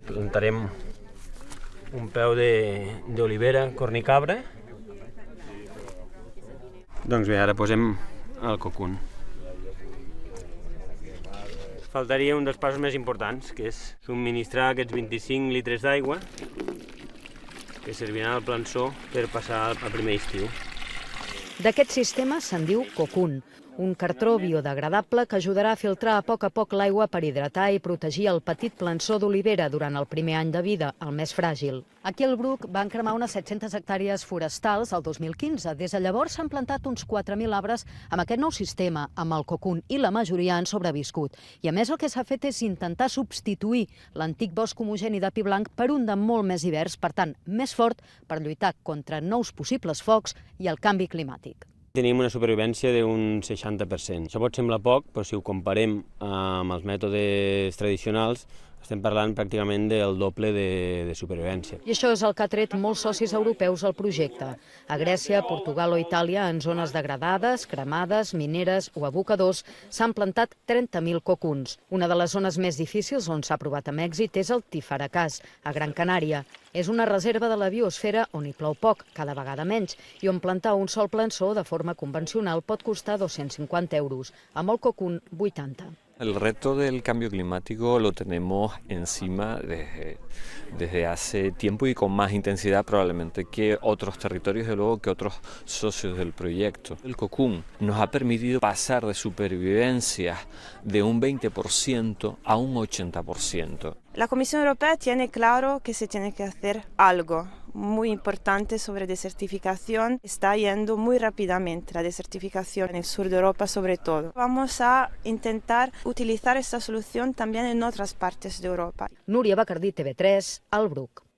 Plantarem un peu d'olivera cornicabra. Doncs bé, ara posem el cocún. Faltaria un dels passos més importants, que és subministrar aquests 25 litres d'aigua que serviran al plançó per passar al primer estiu. D'aquest sistema se'n diu cocún, un cartró biodegradable que ajudarà a filtrar a poc l'aigua per hidratar i protegir el petit plançó d'olivera durant el primer any de vida, el més fràgil. Aquí al Bruc van cremar unes 700 hectàrees forestals el 2015. Des de llavors s'han plantat uns 4.000 arbres amb aquest nou sistema, amb el cocún, i la majoria han sobreviscut. I a més el que s'ha fet és intentar substituir l'antic bosc homogeni de pi blanc per un de molt més divers, per tant, més fort per lluitar contra nous possibles focs i el canvi climàtic. Tenim una supervivència d'un 60%. Això pot semblar poc, però si ho comparem amb els mètodes tradicionals, estem parlant pràcticament del doble de supervivència. I això és el que ha tret molts socis europeus al projecte. A Grècia, Portugal o Itàlia, en zones degradades, cremades, mineres o abocadors, s'han plantat 30.000 cocuns. Una de les zones més difícils on s'ha provat amb èxit és el Tifaracàs, a Gran Canària. És una reserva de la biosfera on hi plou poc, cada vegada menys, i on plantar un sol plançó de forma convencional pot costar 250 euros, amb el cocún 80. El reto del cambio climático lo tenemos encima desde hace tiempo y con más intensidad probablemente que otros territorios, de luego que otros socios del proyecto. El cocún nos ha permitido pasar de supervivencia de un 20% a un 80%. La Comisión Europea tiene claro que se tiene que hacer algo muy importante sobre desertificación. Está yendo muy rápidamente la desertificación en el sur de Europa sobre todo. Vamos a intentar utilizar esta solución también en otras partes de Europa. Núria Bacardí, TV3, al Bruc.